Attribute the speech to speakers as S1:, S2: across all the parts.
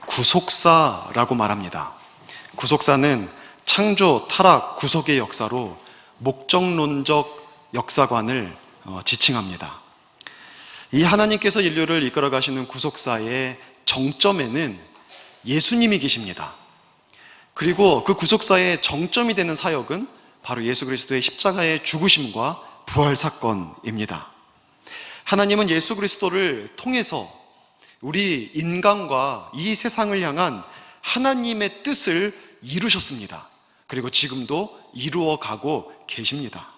S1: 구속사라고 말합니다. 구속사는 창조, 타락, 구속의 역사로 목적론적 역사관을 지칭합니다. 이 하나님께서 인류를 이끌어 가시는 구속사의 정점에는 예수님이 계십니다. 그리고 그 구속사의 정점이 되는 사역은 바로 예수 그리스도의 십자가의 죽으심과 부활 사건입니다. 하나님은 예수 그리스도를 통해서 우리 인간과 이 세상을 향한 하나님의 뜻을 이루셨습니다. 그리고 지금도 이루어가고 계십니다.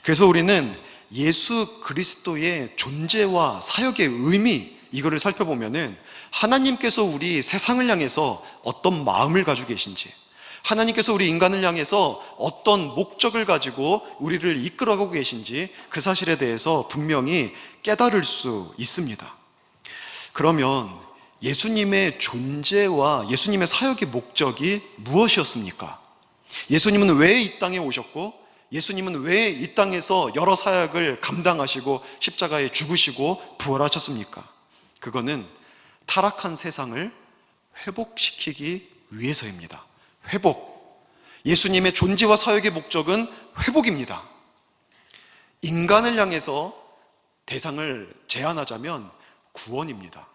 S1: 그래서 우리는 예수 그리스도의 존재와 사역의 의미, 이거를 살펴보면은 하나님께서 우리 세상을 향해서 어떤 마음을 가지고 계신지, 하나님께서 우리 인간을 향해서 어떤 목적을 가지고 우리를 이끌어가고 계신지 그 사실에 대해서 분명히 깨달을 수 있습니다. 그러면 예수님의 존재와 예수님의 사역의 목적이 무엇이었습니까? 예수님은 왜 이 땅에 오셨고, 예수님은 왜 이 땅에서 여러 사역을 감당하시고 십자가에 죽으시고 부활하셨습니까? 그거는 타락한 세상을 회복시키기 위해서입니다. 회복. 예수님의 존재와 사역의 목적은 회복입니다. 인간을 향해서 대상을 제안하자면 구원입니다.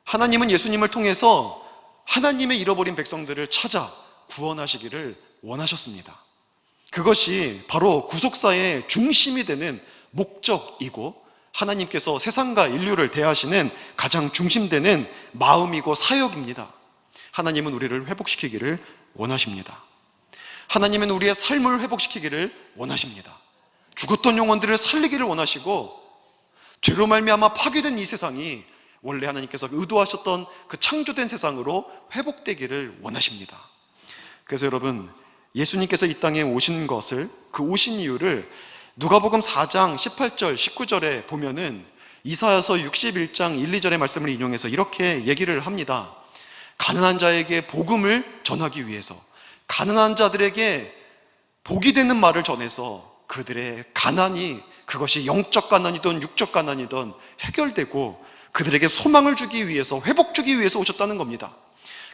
S1: 하나님은 예수님을 통해서 하나님의 잃어버린 백성들을 찾아 구원하시기를 원하셨습니다. 그것이 바로 구속사의 중심이 되는 목적이고, 하나님께서 세상과 인류를 대하시는 가장 중심되는 마음이고 사역입니다. 하나님은 우리를 회복시키기를 원하십니다. 하나님은 우리의 삶을 회복시키기를 원하십니다. 죽었던 영혼들을 살리기를 원하시고, 죄로 말미암아 파괴된 이 세상이 원래 하나님께서 의도하셨던 그 창조된 세상으로 회복되기를 원하십니다. 그래서 여러분, 예수님께서 이 땅에 오신 것을, 그 오신 이유를 누가복음 4장 18절 19절에 보면은 이사야서 61장 1, 2절의 말씀을 인용해서 이렇게 얘기를 합니다. 가난한 자에게 복음을 전하기 위해서, 가난한 자들에게 복이 되는 말을 전해서 그들의 가난이, 그것이 영적 가난이든 육적 가난이든 해결되고 그들에게 소망을 주기 위해서, 회복 주기 위해서 오셨다는 겁니다.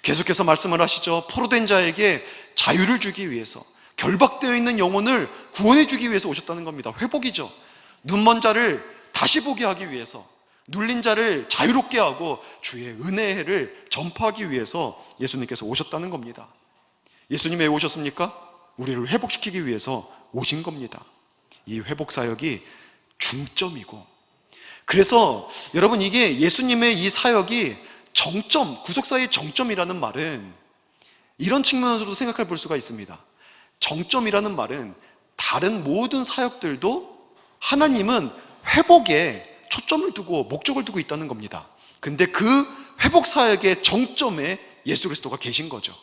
S1: 계속해서 말씀을 하시죠. 포로된 자에게 자유를 주기 위해서, 결박되어 있는 영혼을 구원해 주기 위해서 오셨다는 겁니다. 회복이죠. 눈먼 자를 다시 보게 하기 위해서, 눌린 자를 자유롭게 하고 주의 은혜를 전파하기 위해서 예수님께서 오셨다는 겁니다. 예수님 왜 오셨습니까? 우리를 회복시키기 위해서 오신 겁니다. 이 회복 사역이 중점이고, 그래서 여러분, 이게 예수님의 이 사역이 정점, 구속사의 정점이라는 말은 이런 측면으로도 생각해 볼 수가 있습니다. 정점이라는 말은 다른 모든 사역들도 하나님은 회복에 초점을 두고 목적을 두고 있다는 겁니다. 근데 그 회복 사역의 정점에 예수 그리스도가 계신 거죠.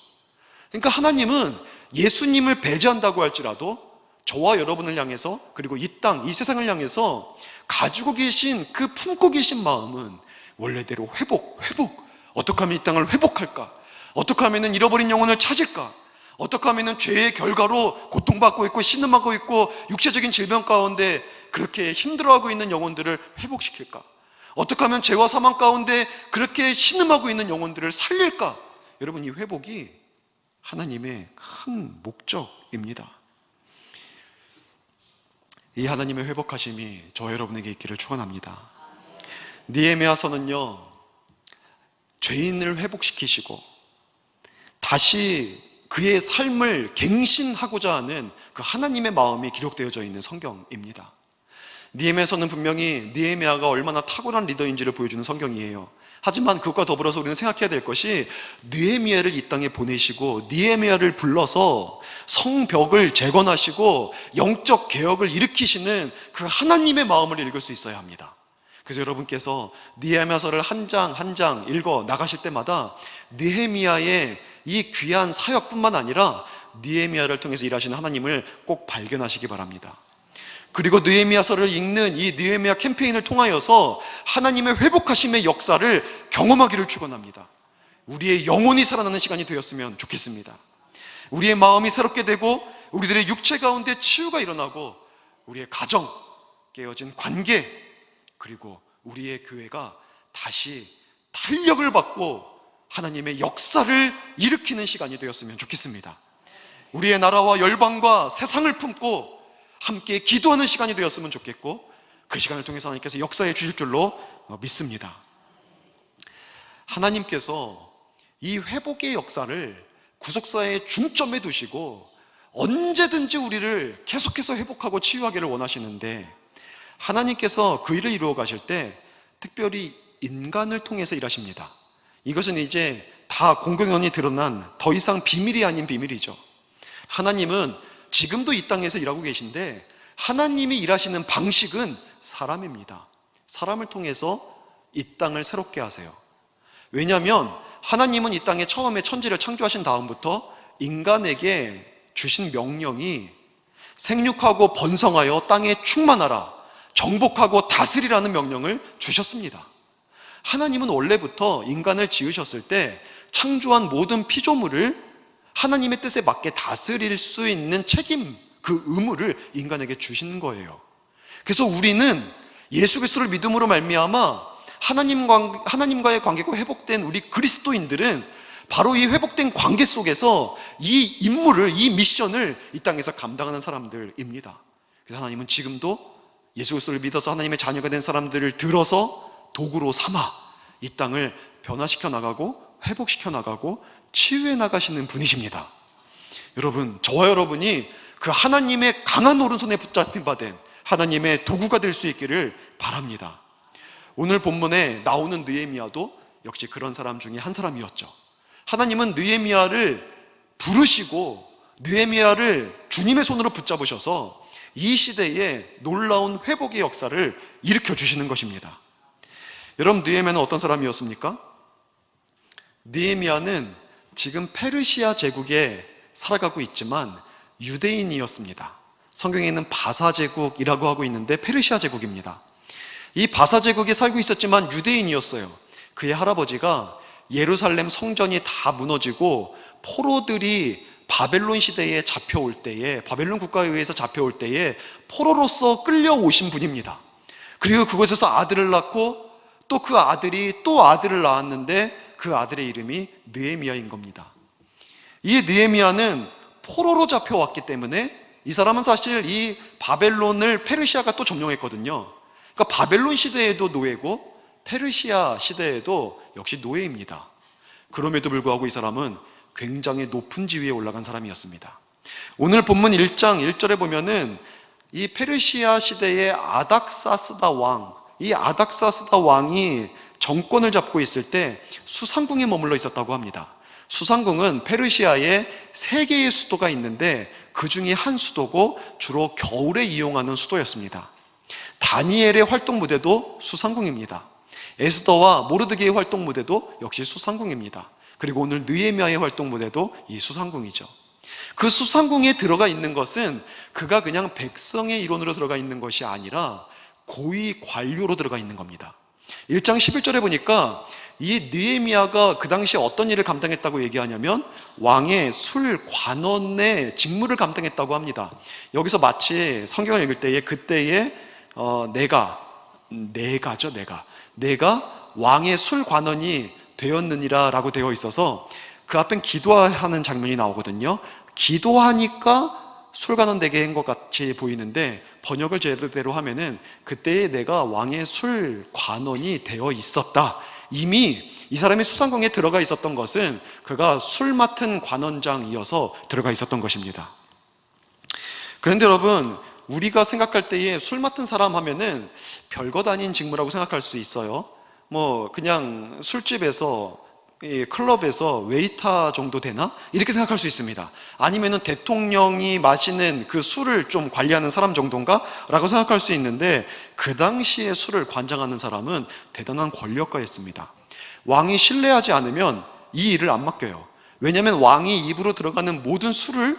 S1: 그러니까 하나님은 예수님을 배제한다고 할지라도 저와 여러분을 향해서, 그리고 이 땅, 이 세상을 향해서 가지고 계신, 그 품고 계신 마음은 원래대로 회복. 어떻게 하면 이 땅을 회복할까? 어떻게 하면 잃어버린 영혼을 찾을까? 어떻게 하면 죄의 결과로 고통받고 있고 신음하고 있고 육체적인 질병 가운데 그렇게 힘들어하고 있는 영혼들을 회복시킬까? 어떻게 하면 죄와 사망 가운데 그렇게 신음하고 있는 영혼들을 살릴까? 여러분, 이 회복이 하나님의 큰 목적입니다. 이 하나님의 회복하심이 저 여러분에게 있기를 축원합니다. 느헤미야서는요, 죄인을 회복시키시고 다시 그의 삶을 갱신하고자 하는 그 하나님의 마음이 기록되어져 있는 성경입니다. 느헤미야서는 분명히 느헤미야가 얼마나 탁월한 리더인지를 보여주는 성경이에요. 하지만 그것과 더불어서 우리는 생각해야 될 것이, 느헤미야를 이 땅에 보내시고 느헤미야를 불러서 성벽을 재건하시고 영적 개혁을 일으키시는 그 하나님의 마음을 읽을 수 있어야 합니다. 그래서 여러분께서 느헤미야서를 한 장 한 장 읽어 나가실 때마다 느헤미야의 이 귀한 사역뿐만 아니라 느헤미야를 통해서 일하시는 하나님을 꼭 발견하시기 바랍니다. 그리고 느헤미야서를 읽는 이 느헤미야 캠페인을 통하여서 하나님의 회복하심의 역사를 경험하기를 축원합니다. 우리의 영혼이 살아나는 시간이 되었으면 좋겠습니다. 우리의 마음이 새롭게 되고 우리들의 육체 가운데 치유가 일어나고 우리의 가정, 깨어진 관계, 그리고 우리의 교회가 다시 탄력을 받고 하나님의 역사를 일으키는 시간이 되었으면 좋겠습니다. 우리의 나라와 열방과 세상을 품고 함께 기도하는 시간이 되었으면 좋겠고, 그 시간을 통해서 하나님께서 역사해 주실 줄로 믿습니다. 하나님께서 이 회복의 역사를 구속사의 중점에 두시고 언제든지 우리를 계속해서 회복하고 치유하기를 원하시는데, 하나님께서 그 일을 이루어 가실 때 특별히 인간을 통해서 일하십니다. 이것은 이제 다 공공연히 드러난 더 이상 비밀이 아닌 비밀이죠. 하나님은 지금도 이 땅에서 일하고 계신데, 하나님이 일하시는 방식은 사람입니다. 사람을 통해서 이 땅을 새롭게 하세요. 왜냐하면 하나님은 이 땅에 처음에 천지를 창조하신 다음부터 인간에게 주신 명령이 생육하고 번성하여 땅에 충만하라, 정복하고 다스리라는 명령을 주셨습니다. 하나님은 원래부터 인간을 지으셨을 때 창조한 모든 피조물을 하나님의 뜻에 맞게 다스릴 수 있는 책임, 그 의무를 인간에게 주신 거예요. 그래서 우리는 예수 그리스도를 믿음으로 말미암아 하나님과의 관계가 회복된 우리 그리스도인들은 바로 이 회복된 관계 속에서 이 임무를, 이 미션을 이 땅에서 감당하는 사람들입니다. 그래서 하나님은 지금도 예수 그리스도를 믿어서 하나님의 자녀가 된 사람들을 들어서 도구로 삼아 이 땅을 변화시켜 나가고 회복시켜 나가고 치유해 나가시는 분이십니다. 여러분, 저와 여러분이 그 하나님의 강한 오른손에 붙잡힌 바 된 하나님의 도구가 될 수 있기를 바랍니다. 오늘 본문에 나오는 느헤미야도 역시 그런 사람 중에 한 사람이었죠. 하나님은 느헤미야를 부르시고 느헤미야를 주님의 손으로 붙잡으셔서 이 시대에 놀라운 회복의 역사를 일으켜 주시는 것입니다. 여러분, 느헤미야는 어떤 사람이었습니까? 느헤미야는 지금 페르시아 제국에 살아가고 있지만 유대인이었습니다. 성경에는 바사 제국이라고 하고 있는데 페르시아 제국입니다. 이 바사 제국에 살고 있었지만 유대인이었어요. 그의 할아버지가 예루살렘 성전이 다 무너지고 포로들이 바벨론 시대에 잡혀올 때에, 바벨론 국가에 의해서 잡혀올 때에 포로로서 끌려오신 분입니다. 그리고 그곳에서 아들을 낳고 또 그 아들이 또 아들을 낳았는데 그 아들의 이름이 느헤미야인 겁니다. 이 느헤미야는 포로로 잡혀왔기 때문에 이 사람은 사실 이 바벨론을 페르시아가 또 점령했거든요. 그러니까 바벨론 시대에도 노예고 페르시아 시대에도 역시 노예입니다. 그럼에도 불구하고 이 사람은 굉장히 높은 지위에 올라간 사람이었습니다. 오늘 본문 1장 1절에 보면은 이 페르시아 시대의 아닥사스다 왕, 이 아닥사스다 왕이 정권을 잡고 있을 때 수상궁에 머물러 있었다고 합니다. 수상궁은 페르시아에 3개의 수도가 있는데 그 중에 한 수도고 주로 겨울에 이용하는 수도였습니다. 다니엘의 활동 무대도 수상궁입니다. 에스더와 모르드게의 활동 무대도 역시 수상궁입니다. 그리고 오늘 느헤미야의 활동 무대도 이 수상궁이죠. 그 수상궁에 들어가 있는 것은 그가 그냥 백성의 일원으로 들어가 있는 것이 아니라 고위 관료로 들어가 있는 겁니다. 1장 11절에 보니까 이 느헤미야가 그 당시에 어떤 일을 감당했다고 얘기하냐면 왕의 술 관원의 직무를 감당했다고 합니다. 여기서 마치 성경을 읽을 때에 그때에 내가 왕의 술 관원이 되었느니라 라고 되어 있어서 그 앞엔 기도하는 장면이 나오거든요. 기도하니까 술관원 되게 한 것 같이 보이는데 번역을 제대로 하면은 그때에 내가 왕의 술관원이 되어 있었다. 이미 이 사람이 수상궁에 들어가 있었던 것은 그가 술 맡은 관원장이어서 들어가 있었던 것입니다. 그런데 여러분, 우리가 생각할 때에 술 맡은 사람 하면은 별것 아닌 직무라고 생각할 수 있어요. 그냥 술집에서, 클럽에서 웨이터 정도 되나? 이렇게 생각할 수 있습니다. 아니면은 대통령이 마시는 그 술을 좀 관리하는 사람 정도인가? 라고 생각할 수 있는데 그 당시에 술을 관장하는 사람은 대단한 권력가였습니다. 왕이 신뢰하지 않으면 이 일을 안 맡겨요. 왜냐하면 왕이 입으로 들어가는 모든 술을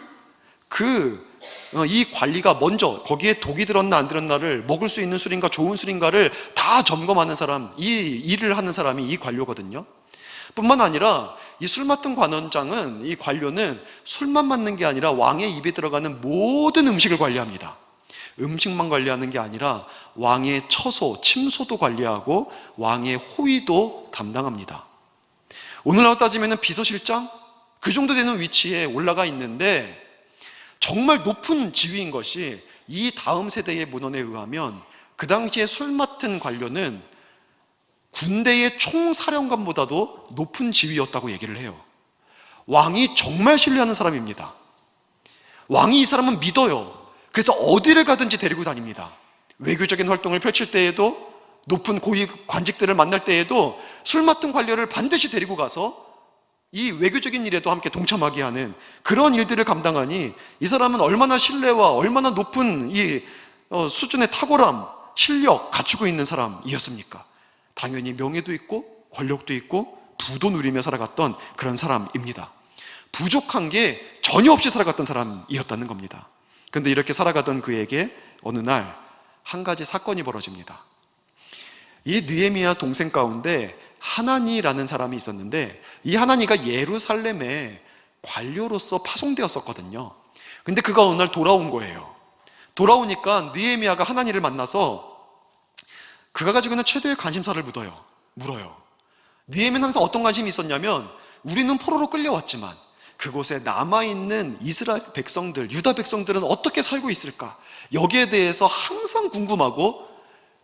S1: 이 관리가 먼저 거기에 독이 들었나 안 들었나를, 먹을 수 있는 술인가 좋은 술인가를 다 점검하는 사람, 이 일을 하는 사람이 이 관료거든요. 뿐만 아니라 이 술 맡은 관원장은, 이 관료는 술만 맡는 게 아니라 왕의 입에 들어가는 모든 음식을 관리합니다. 음식만 관리하는 게 아니라 왕의 처소, 침소도 관리하고 왕의 호위도 담당합니다. 오늘날로 따지면 비서실장? 그 정도 되는 위치에 올라가 있는데 정말 높은 지위인 것이 이 다음 세대의 문헌에 의하면 그 당시에 술 맡은 관료는 군대의 총사령관보다도 높은 지위였다고 얘기를 해요. 왕이 정말 신뢰하는 사람입니다. 왕이 이 사람은 믿어요. 그래서 어디를 가든지 데리고 다닙니다. 외교적인 활동을 펼칠 때에도, 높은 고위 관직들을 만날 때에도 술 맡은 관료를 반드시 데리고 가서 이 외교적인 일에도 함께 동참하게 하는 그런 일들을 감당하니 이 사람은 얼마나 신뢰와 얼마나 높은 이 수준의 탁월함, 실력 갖추고 있는 사람이었습니까? 당연히 명예도 있고 권력도 있고 부도 누리며 살아갔던 그런 사람입니다. 부족한 게 전혀 없이 살아갔던 사람이었다는 겁니다. 그런데 이렇게 살아가던 그에게 어느 날 한 가지 사건이 벌어집니다. 이 느헤미야 동생 가운데 하나니라는 사람이 있었는데, 이 하나니가 예루살렘에 관료로서 파송되었었거든요. 근데 그가 어느 날 돌아온 거예요. 돌아오니까 느헤미야가 하나니를 만나서 그가 가지고 있는 최대의 관심사를 물어요. 느헤미야는 항상 어떤 관심이 있었냐면, 우리는 포로로 끌려왔지만 그곳에 남아있는 이스라엘 백성들, 유다 백성들은 어떻게 살고 있을까? 여기에 대해서 항상 궁금하고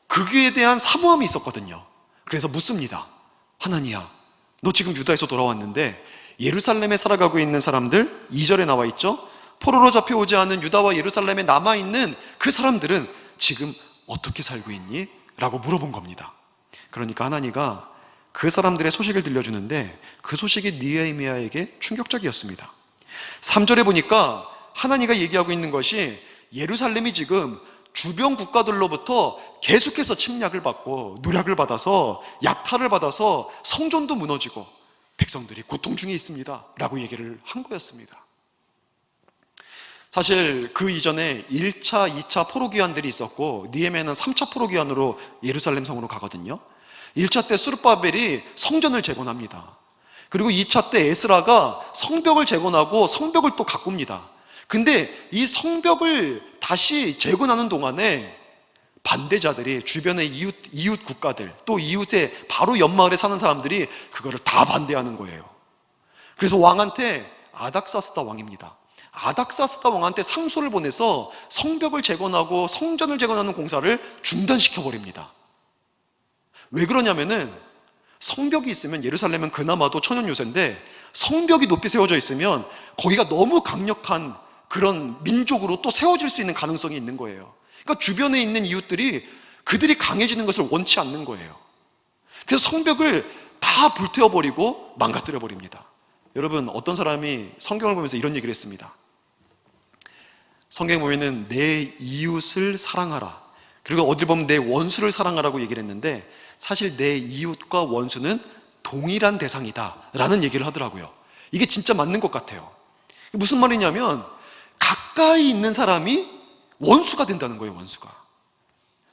S1: 거기에 대한 사모함이 있었거든요. 그래서 묻습니다. 하나니야, 너 지금 유다에서 돌아왔는데 예루살렘에 살아가고 있는 사람들, 2절에 나와 있죠? 포로로 잡혀오지 않은 유다와 예루살렘에 남아있는 그 사람들은 지금 어떻게 살고 있니? 라고 물어본 겁니다. 그러니까 하나니가 그 사람들의 소식을 들려주는데 그 소식이 느헤미야에게 충격적이었습니다. 3절에 보니까 하나니가 얘기하고 있는 것이 예루살렘이 지금 주변 국가들로부터 계속해서 침략을 받고 누략을 받아서 약탈을 받아서 성전도 무너지고 백성들이 고통 중에 있습니다 라고 얘기를 한 거였습니다. 사실 그 이전에 1차, 2차 포로기환들이 있었고 느헤미야는 3차 포로기환으로 예루살렘 성으로 가거든요. 1차 때 스룹바벨이 성전을 재건합니다. 그리고 2차 때 에스라가 성벽을 재건하고 성벽을 또 가꿉니다. 근데 이 성벽을 다시 재건하는 동안에 반대자들이, 주변의 이웃 국가들, 또 이웃의 바로 옆마을에 사는 사람들이 그거를 다 반대하는 거예요. 그래서 왕한테, 아닥사스다 왕입니다, 아닥사스다 왕한테 상소를 보내서 성벽을 재건하고 성전을 재건하는 공사를 중단시켜버립니다. 왜 그러냐면은 성벽이 있으면, 예루살렘은 그나마도 천연 요새인데 성벽이 높이 세워져 있으면 거기가 너무 강력한 그런 민족으로 또 세워질 수 있는 가능성이 있는 거예요. 그러니까 주변에 있는 이웃들이 그들이 강해지는 것을 원치 않는 거예요. 그래서 성벽을 다 불태워버리고 망가뜨려버립니다. 여러분, 어떤 사람이 성경을 보면서 이런 얘기를 했습니다. 성경에 보면은 내 이웃을 사랑하라, 그리고 어딜 보면 내 원수를 사랑하라고 얘기를 했는데, 사실 내 이웃과 원수는 동일한 대상이다 라는 얘기를 하더라고요. 이게 진짜 맞는 것 같아요. 무슨 말이냐면 가까이 있는 사람이 원수가 된다는 거예요. 원수가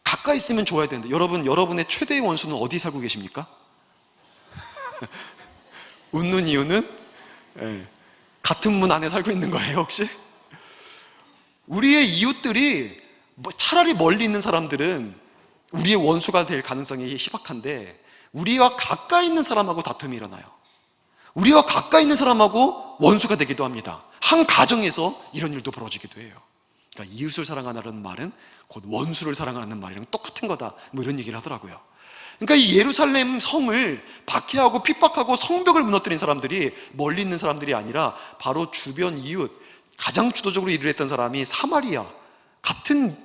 S1: 가까이 있으면 좋아야 되는데, 여러분, 여러분의 최대의 원수는 어디 살고 계십니까? 웃는 이유는 같은 문 안에 살고 있는 거예요. 혹시? 우리의 이웃들이 차라리 멀리 있는 사람들은 우리의 원수가 될 가능성이 희박한데, 우리와 가까이 있는 사람하고 다툼이 일어나요. 우리와 가까이 있는 사람하고 원수가 되기도 합니다. 한 가정에서 이런 일도 벌어지기도 해요. 그러니까 이웃을 사랑하라는 말은 곧 원수를 사랑하는 말이랑 똑같은 거다, 뭐 이런 얘기를 하더라고요. 그러니까 이 예루살렘 성을 박해하고 핍박하고 성벽을 무너뜨린 사람들이 멀리 있는 사람들이 아니라 바로 주변 이웃, 가장 주도적으로 일을 했던 사람이 사마리아, 같은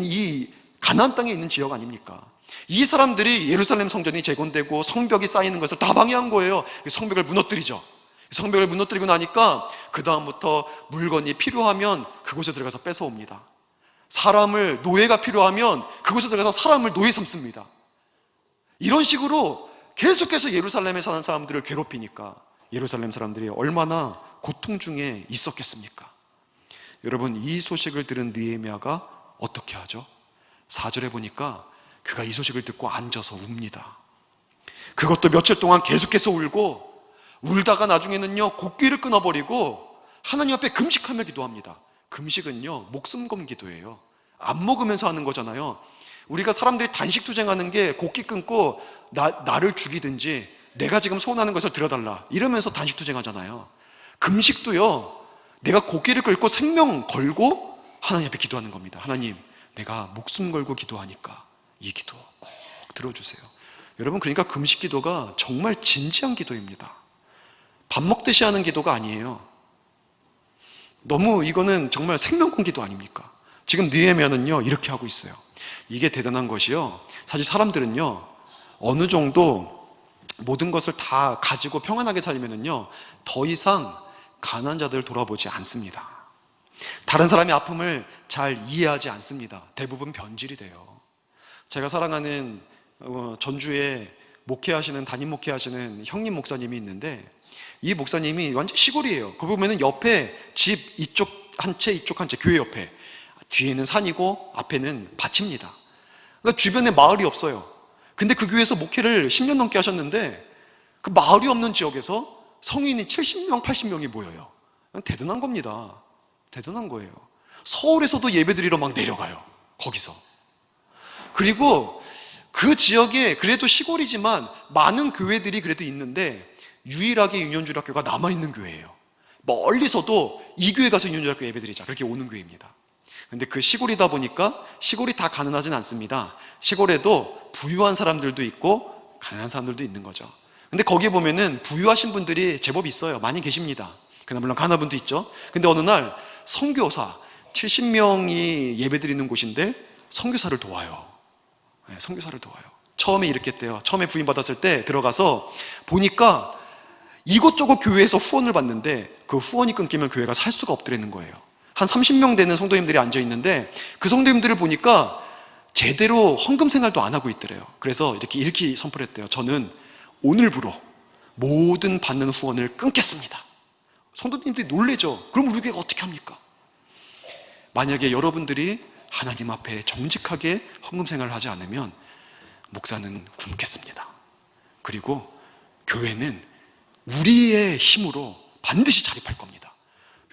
S1: 이 가나안 땅에 있는 지역 아닙니까? 이 사람들이 예루살렘 성전이 재건되고 성벽이 쌓이는 것을 다 방해한 거예요. 성벽을 무너뜨리죠. 성벽을 무너뜨리고 나니까 그 다음부터 물건이 필요하면 그곳에 들어가서 뺏어옵니다. 노예가 필요하면 그곳에 들어가서 사람을 노예 삼습니다. 이런 식으로 계속해서 예루살렘에 사는 사람들을 괴롭히니까 예루살렘 사람들이 얼마나 고통 중에 있었겠습니까? 여러분, 이 소식을 들은 느헤미야가 어떻게 하죠? 4절에 보니까 그가 이 소식을 듣고 앉아서 웁니다. 그것도 며칠 동안 계속해서 울다가 나중에는요 곡귀를 끊어버리고 하나님 앞에 금식하며 기도합니다. 금식은요 목숨 건 기도예요. 안 먹으면서 하는 거잖아요. 우리가 사람들이 단식 투쟁하는 게 곡기 끊고 나를 죽이든지 내가 지금 소원하는 것을 들어달라 이러면서 단식 투쟁하잖아요. 금식도요, 내가 곡기를 끊고 생명 걸고 하나님 앞에 기도하는 겁니다. 하나님, 내가 목숨 걸고 기도하니까 이 기도 꼭 들어주세요. 여러분, 그러니까 금식 기도가 정말 진지한 기도입니다. 밥 먹듯이 하는 기도가 아니에요. 너무 이거는 정말 생명권 기도 아닙니까? 지금 느헤미야는요 이렇게 하고 있어요. 이게 대단한 것이요, 사실 사람들은요 어느 정도 모든 것을 다 가지고 평안하게 살면은요 더 이상 가난한 자들을 돌아보지 않습니다. 다른 사람의 아픔을 잘 이해하지 않습니다. 대부분 변질이 돼요. 제가 사랑하는 전주에 목회하시는, 담임 목회하시는 형님 목사님이 있는데, 이 목사님이 완전 시골이에요. 그 보면은 옆에 집 이쪽 한 채 이쪽 한 채, 교회 옆에 뒤에는 산이고 앞에는 밭입니다. 그러니까 주변에 마을이 없어요. 근데 그 교회에서 목회를 10년 넘게 하셨는데 그 마을이 없는 지역에서 성인이 70명, 80명이 모여요. 대단한 겁니다. 대단한 거예요. 서울에서도 예배드리러 막 내려가요. 거기서. 그리고 그 지역에 그래도 시골이지만 많은 교회들이 그래도 있는데 유일하게 유년주일학교가 남아있는 교회예요. 멀리서도 이 교회 가서 유년주일학교 예배드리자 그렇게 오는 교회입니다. 근데 그 시골이다 보니까 시골이 다 가난하진 않습니다. 시골에도 부유한 사람들도 있고 가난한 사람들도 있는 거죠. 근데 거기에 보면은 부유하신 분들이 제법 있어요. 많이 계십니다. 그러나 물론 가난한 분도 있죠. 근데 어느 날 선교사 70명이 예배드리는 곳인데 선교사를 도와요. 네, 선교사를 도와요. 처음에 이렇게 했대요. 처음에 부임받았을 때 들어가서 보니까 이곳저곳 교회에서 후원을 받는데 그 후원이 끊기면 교회가 살 수가 없더라는 거예요. 한 30명 되는 성도님들이 앉아있는데 그 성도님들을 보니까 제대로 헌금 생활도 안 하고 있더래요. 그래서 이렇게 선포를 했대요. 저는 오늘부로 모든 받는 후원을 끊겠습니다. 성도님들이 놀래죠. 그럼 우리 교회가 어떻게 합니까? 만약에 여러분들이 하나님 앞에 정직하게 헌금 생활을 하지 않으면 목사는 굶겠습니다. 그리고 교회는 우리의 힘으로 반드시 자립할 겁니다.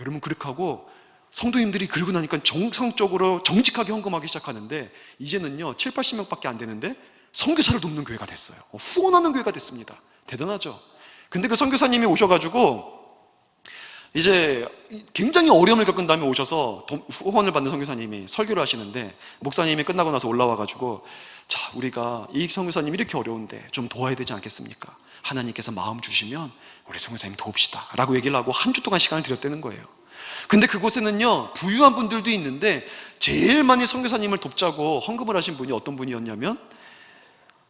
S1: 여러분, 그렇게 하고 성도님들이 그러고 나니까 정성적으로 정직하게 헌금하기 시작하는데 이제는요 7, 80명밖에 안 되는데 선교사를 돕는 교회가 됐어요. 후원하는 교회가 됐습니다. 대단하죠. 근데 그 선교사님이 오셔가지고 이제 굉장히 어려움을 겪은 다음에 오셔서 후원을 받는 선교사님이 설교를 하시는데, 목사님이 끝나고 나서 올라와가지고 자, 우리가 이 선교사님 이렇게 어려운데 좀 도와야 되지 않겠습니까? 하나님께서 마음 주시면 우리 선교사님 도웁시다 라고 얘기를 하고 한 주 동안 시간을 드렸다는 거예요. 근데 그곳에는요 부유한 분들도 있는데 제일 많이 선교사님을 돕자고 헌금을 하신 분이 어떤 분이었냐면,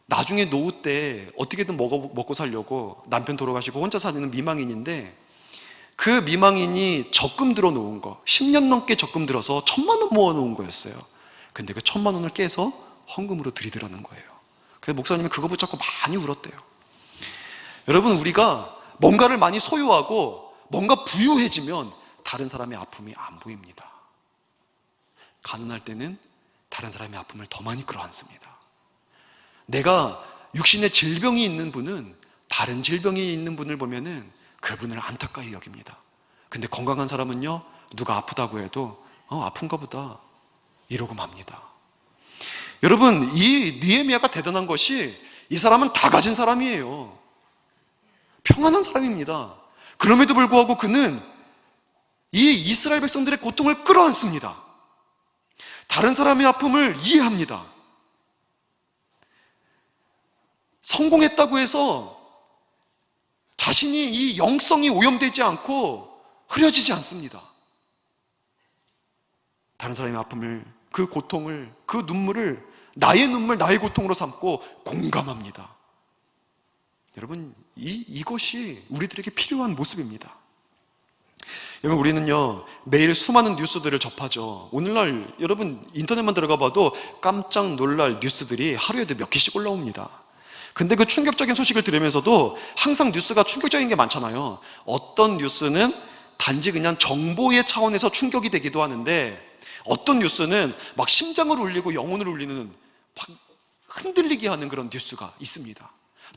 S1: 나중에 노후 때 어떻게든 먹고 살려고 남편 돌아가시고 혼자 사는 미망인인데, 그 미망인이 적금 들어 놓은 거 10년 넘게 적금 들어서 1,000만 원 모아 놓은 거였어요. 근데 그 1,000만 원을 깨서 헌금으로 드리더라는 거예요. 그래서 목사님이 그거 붙잡고 많이 울었대요. 여러분, 우리가 뭔가를 많이 소유하고 뭔가 부유해지면 다른 사람의 아픔이 안 보입니다. 가난할 때는 다른 사람의 아픔을 더 많이 끌어안습니다. 내가 육신의 질병이 있는 분은 다른 질병이 있는 분을 보면은 그분을 안타까이 여깁니다. 근데 건강한 사람은요 누가 아프다고 해도 아픈가 보다 이러고 맙니다. 여러분, 이 느헤미야가 대단한 것이 이 사람은 다 가진 사람이에요. 평안한 사람입니다. 그럼에도 불구하고 그는 이 이스라엘 백성들의 고통을 끌어안습니다. 다른 사람의 아픔을 이해합니다. 성공했다고 해서 자신이 이 영성이 오염되지 않고 흐려지지 않습니다. 다른 사람의 아픔을, 그 고통을, 그 눈물을 나의 눈물, 나의 고통으로 삼고 공감합니다. 여러분, 이것이 우리들에게 필요한 모습입니다. 여러분, 우리는요 매일 수많은 뉴스들을 접하죠. 오늘날 여러분 인터넷만 들어가 봐도 깜짝 놀랄 뉴스들이 하루에도 몇 개씩 올라옵니다. 근데 그 충격적인 소식을 들으면서도 항상 뉴스가 충격적인 게 많잖아요. 어떤 뉴스는 단지 그냥 정보의 차원에서 충격이 되기도 하는데, 어떤 뉴스는 막 심장을 울리고 영혼을 울리는 막 흔들리게 하는 그런 뉴스가 있습니다.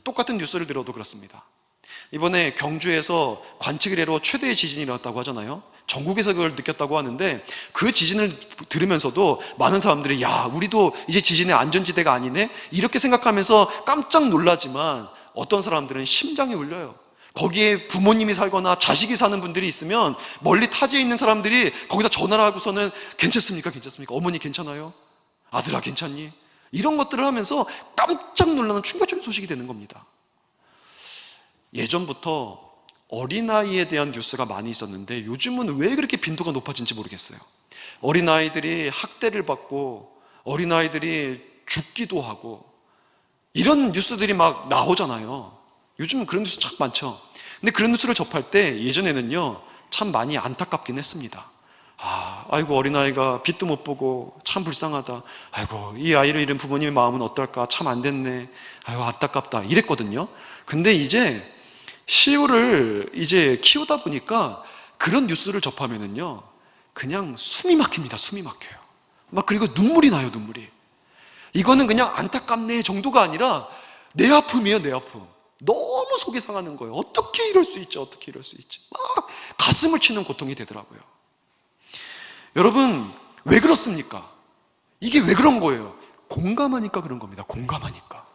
S1: 똑같은 뉴스를 들어도 그렇습니다. 이번에 경주에서 관측 이래로 최대의 지진이 일어났다고 하잖아요. 전국에서 그걸 느꼈다고 하는데, 그 지진을 들으면서도 많은 사람들이 야, 우리도 이제 지진의 안전지대가 아니네 이렇게 생각하면서 깜짝 놀라지만, 어떤 사람들은 심장이 울려요. 거기에 부모님이 살거나 자식이 사는 분들이 있으면 멀리 타지에 있는 사람들이 거기다 전화를 하고서는 괜찮습니까? 괜찮습니까? 어머니 괜찮아요? 아들아 괜찮니? 이런 것들을 하면서 깜짝 놀라는 충격적인 소식이 되는 겁니다. 예전부터 어린아이에 대한 뉴스가 많이 있었는데 요즘은 왜 그렇게 빈도가 높아진지 모르겠어요. 어린아이들이 학대를 받고 어린아이들이 죽기도 하고 이런 뉴스들이 막 나오잖아요. 요즘은 그런 뉴스 참 많죠. 근데 그런 뉴스를 접할 때 예전에는요, 참 많이 안타깝긴 했습니다. 아이고 어린아이가 빛도 못 보고 참 불쌍하다. 아이고 이 아이를 잃은 부모님의 마음은 어떨까? 참 안 됐네. 아이고 안타깝다. 이랬거든요. 근데 이제 시우를 이제 키우다 보니까 그런 뉴스를 접하면은요, 그냥 숨이 막힙니다. 숨이 막혀요. 막 그리고 눈물이 나요. 눈물이. 이거는 그냥 안타깝네 정도가 아니라 내 아픔이에요. 내 아픔. 너무 속이 상하는 거예요. 어떻게 이럴 수 있지? 어떻게 이럴 수 있지? 막 가슴을 치는 고통이 되더라고요. 여러분, 왜 그렇습니까? 이게 왜 그런 거예요? 공감하니까 그런 겁니다. 공감하니까.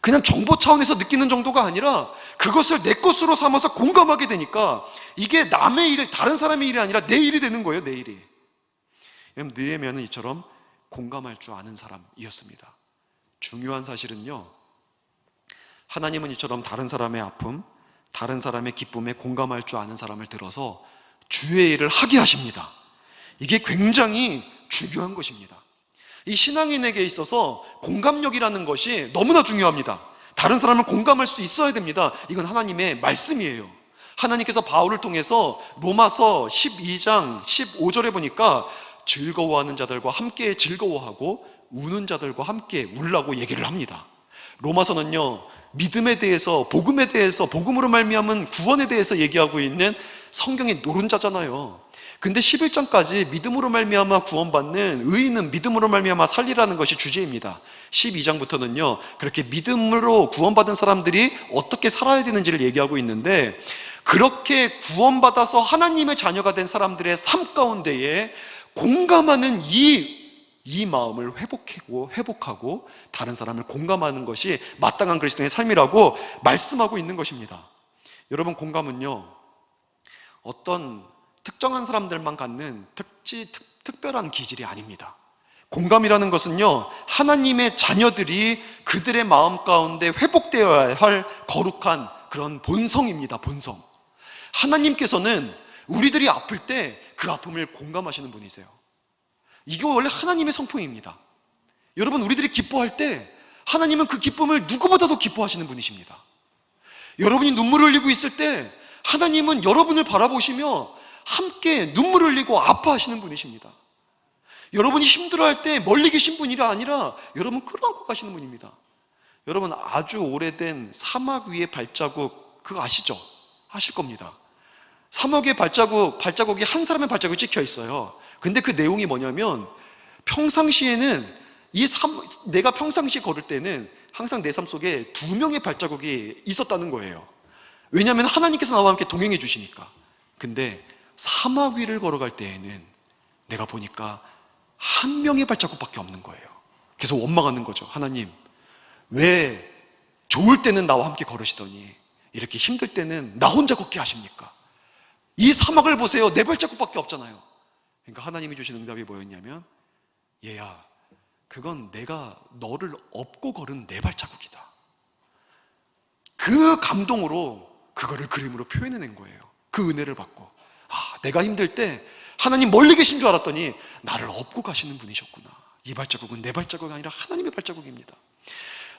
S1: 그냥 정보 차원에서 느끼는 정도가 아니라 그것을 내 것으로 삼아서 공감하게 되니까 이게 남의 일, 다른 사람의 일이 아니라 내 일이 되는 거예요. 내 일이. 느헤미야는 이처럼 공감할 줄 아는 사람이었습니다. 중요한 사실은요, 하나님은 이처럼 다른 사람의 아픔, 다른 사람의 기쁨에 공감할 줄 아는 사람을 들어서 주의 일을 하게 하십니다. 이게 굉장히 중요한 것입니다. 이 신앙인에게 있어서 공감력이라는 것이 너무나 중요합니다. 다른 사람을 공감할 수 있어야 됩니다. 이건 하나님의 말씀이에요. 하나님께서 바울을 통해서 로마서 12장 15절에 보니까 즐거워하는 자들과 함께 즐거워하고 우는 자들과 함께 울라고 얘기를 합니다. 로마서는요, 믿음에 대해서, 복음에 대해서, 복음으로 말미암은 구원에 대해서 얘기하고 있는 성경의 노른자잖아요. 근데 11장까지 믿음으로 말미암아 구원받는 의인은 믿음으로 말미암아 살리라는 것이 주제입니다. 12장부터는요, 그렇게 믿음으로 구원받은 사람들이 어떻게 살아야 되는지를 얘기하고 있는데, 그렇게 구원받아서 하나님의 자녀가 된 사람들의 삶 가운데에 공감하는 이 마음을 회복하고 다른 사람을 공감하는 것이 마땅한 그리스도인의 삶이라고 말씀하고 있는 것입니다. 여러분, 공감은요, 어떤 특정한 사람들만 갖는 특별한 기질이 아닙니다. 공감이라는 것은요, 하나님의 자녀들이 그들의 마음 가운데 회복되어야 할 거룩한 그런 본성입니다. 본성. 하나님께서는 우리들이 아플 때 그 아픔을 공감하시는 분이세요. 이게 원래 하나님의 성품입니다. 여러분, 우리들이 기뻐할 때 하나님은 그 기쁨을 누구보다도 기뻐하시는 분이십니다. 여러분이 눈물을 흘리고 있을 때 하나님은 여러분을 바라보시며 함께 눈물을 흘리고 아파하시는 분이십니다. 여러분이 힘들어할 때 멀리 계신 분이 아니라 여러분 끌어안고 가시는 분입니다. 여러분, 아주 오래된 사막 위의 발자국 그거 아시죠? 아실 겁니다. 사막의 발자국이 한 사람의 발자국이 찍혀 있어요. 근데 그 내용이 뭐냐면, 평상시에는 내가 평상시에 걸을 때는 항상 내 삶 속에 2명의 발자국이 있었다는 거예요. 왜냐하면 하나님께서 나와 함께 동행해 주시니까. 근데 사막 위를 걸어갈 때에는 내가 보니까 1명의 발자국밖에 없는 거예요. 그래서 원망하는 거죠. 하나님, 왜 좋을 때는 나와 함께 걸으시더니 이렇게 힘들 때는 나 혼자 걷게 하십니까? 이 사막을 보세요. 내 발자국밖에 없잖아요. 그러니까 하나님이 주신 응답이 뭐였냐면, 얘야, 그건 내가 너를 업고 걸은 내 발자국이다. 그 감동으로 그거를 그림으로 표현해낸 거예요. 그 은혜를 받고, 내가 힘들 때 하나님 멀리 계신 줄 알았더니 나를 업고 가시는 분이셨구나. 이 발자국은 내 발자국이 아니라 하나님의 발자국입니다.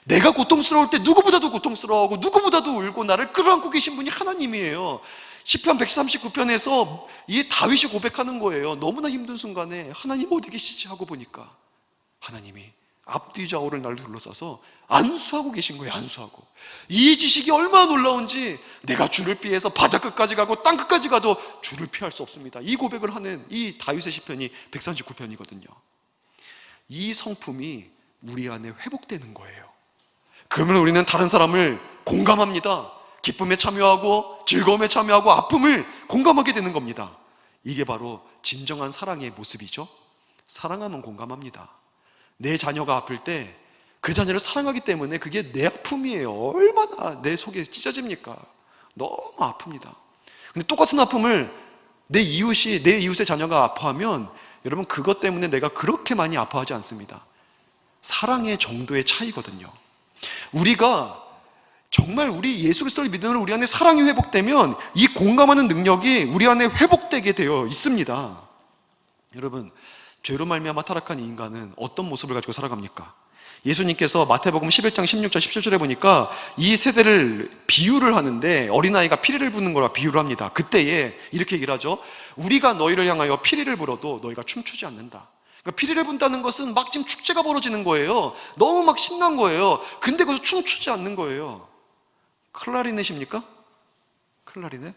S1: 내가 고통스러울 때 누구보다도 고통스러워하고 누구보다도 울고 나를 끌어안고 계신 분이 하나님이에요. 시편 139편에서 이 다윗이 고백하는 거예요. 너무나 힘든 순간에 하나님 어디 계시지 하고 보니까 하나님이 앞뒤 좌우를 나를 둘러싸서 안수하고 계신 거예요. 안수하고. 이 지식이 얼마나 놀라운지, 내가 주를 피해서 바다 끝까지 가고 땅 끝까지 가도 주를 피할 수 없습니다. 이 고백을 하는 이 다윗의 시편이 139편이거든요. 이 성품이 우리 안에 회복되는 거예요. 그러면 우리는 다른 사람을 공감합니다. 기쁨에 참여하고 즐거움에 참여하고 아픔을 공감하게 되는 겁니다. 이게 바로 진정한 사랑의 모습이죠. 사랑하면 공감합니다. 내 자녀가 아플 때 그 자녀를 사랑하기 때문에 그게 내 아픔이에요. 얼마나 내 속에 찢어집니까? 너무 아픕니다. 근데 똑같은 아픔을 내 이웃의 자녀가 아파하면 여러분, 그것 때문에 내가 그렇게 많이 아파하지 않습니다. 사랑의 정도의 차이거든요. 우리가 정말 우리 예수 그리스도를 믿음으로 우리 안에 사랑이 회복되면 이 공감하는 능력이 우리 안에 회복되게 되어 있습니다. 여러분, 죄로 말미암아 타락한 이 인간은 어떤 모습을 가지고 살아갑니까? 예수님께서 마태복음 11장 16절 17절에 보니까 이 세대를 비유를 하는데, 어린아이가 피리를 부는 거라 비유를 합니다. 그때에 이렇게 얘기를 하죠. 우리가 너희를 향하여 피리를 불어도 너희가 춤추지 않는다. 그러니까 피리를 분다는 것은 막 지금 축제가 벌어지는 거예요. 너무 막 신난 거예요. 근데 거기서 춤추지 않는 거예요. 클라리넷입니까? 클라리넷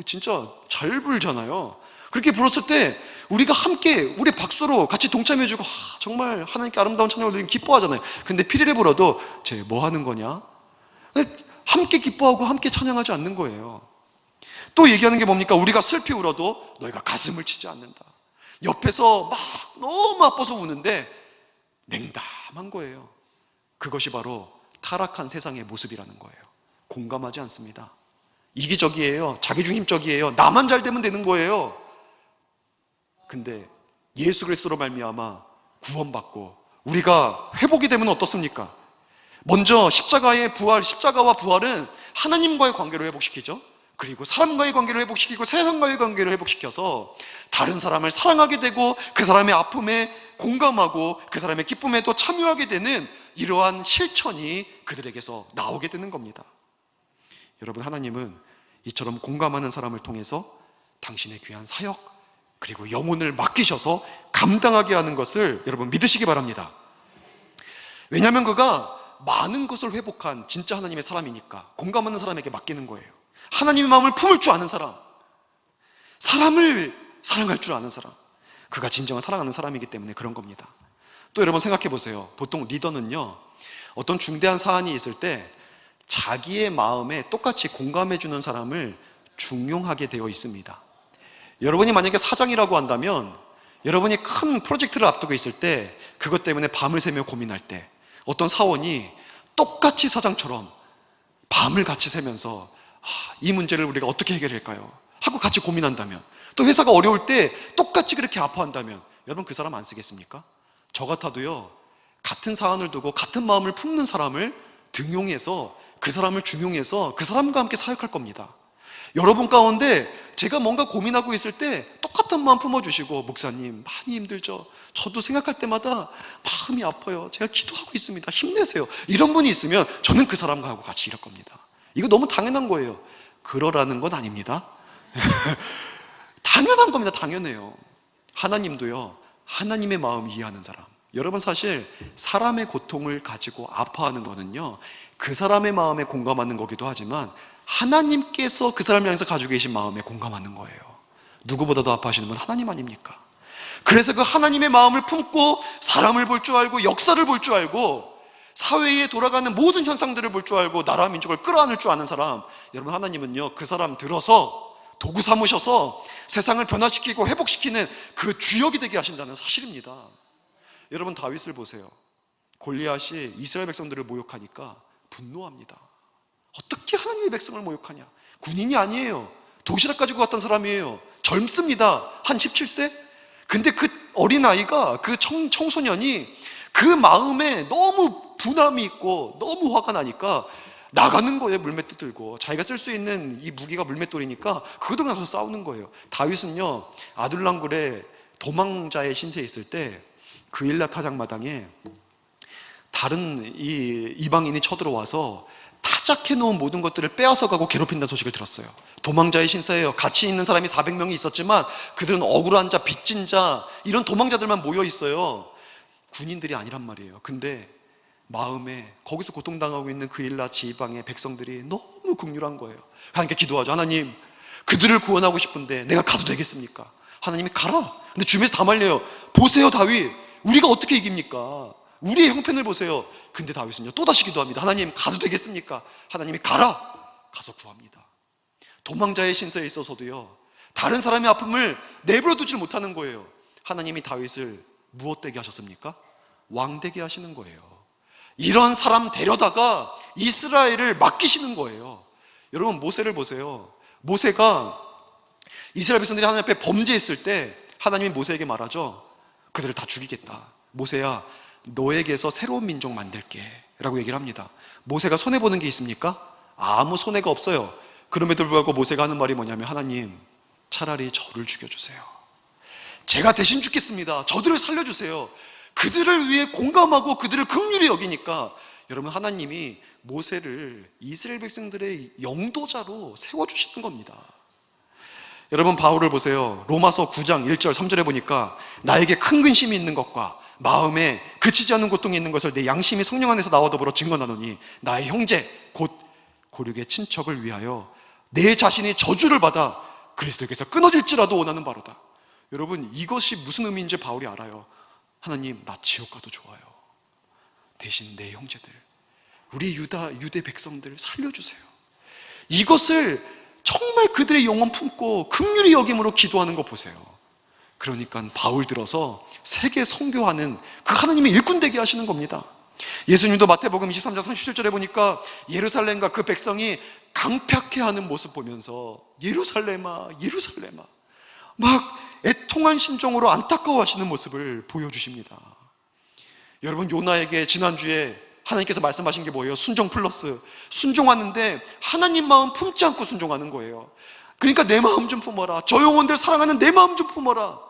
S1: 진짜 잘 불잖아요. 그렇게 불었을 때 우리가 함께 우리 박수로 같이 동참해주고 정말 하나님께 아름다운 찬양을 드리면 기뻐하잖아요. 근데 피리를 불어도 쟤 뭐 하는 거냐? 함께 기뻐하고 함께 찬양하지 않는 거예요. 또 얘기하는 게 뭡니까? 우리가 슬피 울어도 너희가 가슴을 치지 않는다. 옆에서 막 너무 아파서 우는데 냉담한 거예요. 그것이 바로 타락한 세상의 모습이라는 거예요. 공감하지 않습니다. 이기적이에요. 자기중심적이에요. 나만 잘 되면 되는 거예요. 근데 예수 그리스도로 말미암아 구원받고 우리가 회복이 되면 어떻습니까? 먼저 십자가와 부활은 하나님과의 관계를 회복시키죠. 그리고 사람과의 관계를 회복시키고 세상과의 관계를 회복시켜서 다른 사람을 사랑하게 되고 그 사람의 아픔에 공감하고 그 사람의 기쁨에도 참여하게 되는 이러한 실천이 그들에게서 나오게 되는 겁니다. 여러분, 하나님은 이처럼 공감하는 사람을 통해서 당신의 귀한 사역 그리고 영혼을 맡기셔서 감당하게 하는 것을 여러분 믿으시기 바랍니다. 왜냐하면 그가 많은 것을 회복한 진짜 하나님의 사람이니까 공감하는 사람에게 맡기는 거예요. 하나님의 마음을 품을 줄 아는 사람, 사람을 사랑할 줄 아는 사람, 그가 진정한 사랑하는 사람이기 때문에 그런 겁니다. 또 여러분 생각해 보세요. 보통 리더는요, 어떤 중대한 사안이 있을 때 자기의 마음에 똑같이 공감해 주는 사람을 중용하게 되어 있습니다. 여러분이 만약에 사장이라고 한다면 여러분이 큰 프로젝트를 앞두고 있을 때 그것 때문에 밤을 새며 고민할 때 어떤 사원이 똑같이 사장처럼 밤을 같이 새면서 이 문제를 우리가 어떻게 해결할까요? 하고 같이 고민한다면, 또 회사가 어려울 때 똑같이 그렇게 아파한다면 여러분 그 사람 안 쓰겠습니까? 저 같아도요, 같은 사안을 두고 같은 마음을 품는 사람을 등용해서 그 사람을 중용해서 그 사람과 함께 사역할 겁니다. 여러분 가운데 제가 뭔가 고민하고 있을 때 똑같은 마음 품어주시고, 목사님 많이 힘들죠? 저도 생각할 때마다 마음이 아파요. 제가 기도하고 있습니다. 힘내세요. 이런 분이 있으면 저는 그 사람과 하고 같이 일할 겁니다. 이거 너무 당연한 거예요. 그러라는 건 아닙니다. 당연한 겁니다. 당연해요. 하나님도요, 하나님의 마음 이해하는 사람. 여러분, 사실 사람의 고통을 가지고 아파하는 거는요, 그 사람의 마음에 공감하는 거기도 하지만 하나님께서 그 사람을 향해서 가지고 계신 마음에 공감하는 거예요. 누구보다도 아파하시는 분 하나님 아닙니까? 그래서 그 하나님의 마음을 품고 사람을 볼 줄 알고 역사를 볼 줄 알고 사회에 돌아가는 모든 현상들을 볼 줄 알고 나라 민족을 끌어안을 줄 아는 사람, 여러분 하나님은요, 그 사람 들어서 도구 삼으셔서 세상을 변화시키고 회복시키는 그 주역이 되게 하신다는 사실입니다. 여러분, 다윗을 보세요. 골리앗이 이스라엘 백성들을 모욕하니까 분노합니다. 어떻게 하나님의 백성을 모욕하냐? 군인이 아니에요. 도시락 가지고 갔던 사람이에요. 젊습니다. 한 17세? 근데 그 어린아이가, 그 청소년이 그 마음에 너무 분함이 있고 너무 화가 나니까 나가는 거예요. 물맷돌 들고. 자기가 쓸 수 있는 이 무기가 물맷돌이니까 그거 들고 나서 싸우는 거예요. 다윗은요, 아둘람굴에 도망자의 신세에 있을 때 그일라 타작마당에 다른 이방인이 쳐들어와서 타작해놓은 모든 것들을 빼앗아 가고 괴롭힌다는 소식을 들었어요. 도망자의 신세예요. 같이 있는 사람이 400명이 있었지만 그들은 억울한 자, 빚진 자, 이런 도망자들만 모여 있어요. 군인들이 아니란 말이에요. 근데 마음에 거기서 고통당하고 있는 그일라 지방의 백성들이 너무 긍휼한 거예요. 하나님께 기도하죠. 하나님, 그들을 구원하고 싶은데 내가 가도 되겠습니까? 하나님이 가라. 근데 주변에서 다 말려요. 보세요, 다윗, 우리가 어떻게 이깁니까? 우리의 형편을 보세요. 근데 다윗은요, 또다시 기도합니다. 하나님, 가도 되겠습니까? 하나님이 가라. 가서 구합니다. 도망자의 신세에 있어서도요, 다른 사람의 아픔을 내버려 두질 못하는 거예요. 하나님이 다윗을 무엇 되게 하셨습니까? 왕 되게 하시는 거예요. 이런 사람 데려다가 이스라엘을 맡기시는 거예요. 여러분, 모세를 보세요. 모세가 이스라엘 백성들이 하나님 앞에 범죄했을 때 하나님이 모세에게 말하죠. 그들을 다 죽이겠다. 모세야, 너에게서 새로운 민족 만들게 라고 얘기를 합니다. 모세가 손해보는 게 있습니까? 아무 손해가 없어요. 그럼에도 불구하고 모세가 하는 말이 뭐냐면, 하나님, 차라리 저를 죽여주세요. 제가 대신 죽겠습니다. 저들을 살려주세요. 그들을 위해 공감하고 그들을 긍휼히 여기니까 여러분, 하나님이 모세를 이스라엘 백성들의 영도자로 세워주시는 겁니다. 여러분, 바울을 보세요. 로마서 9장 1절 3절에 보니까 나에게 큰 근심이 있는 것과 마음에 그치지 않는 고통이 있는 것을 내 양심이 성령 안에서 나와 더불어 증언하노니 나의 형제 곧 고륙의 친척을 위하여 내 자신이 저주를 받아 그리스도에게서 끊어질지라도 원하는 바로다. 여러분, 이것이 무슨 의미인지 바울이 알아요. 하나님, 나 지옥 가도 좋아요. 대신 내 형제들, 우리 유대 백성들 살려주세요. 이것을 정말 그들의 영혼 품고 긍휼히 여김으로 기도하는 거 보세요. 그러니까 바울 들어서 세계 선교하는 그 하나님의 일꾼 되게 하시는 겁니다. 예수님도 마태복음 23장 37절에 보니까 예루살렘과 그 백성이 강팍해하는 모습 보면서 예루살렘아 예루살렘아 막 애통한 심정으로 안타까워하시는 모습을 보여주십니다. 여러분, 요나에게 지난주에 하나님께서 말씀하신 게 뭐예요? 순종 플러스. 순종하는데 하나님 마음 품지 않고 순종하는 거예요. 그러니까 내 마음 좀 품어라. 저 영혼들 사랑하는 내 마음 좀 품어라.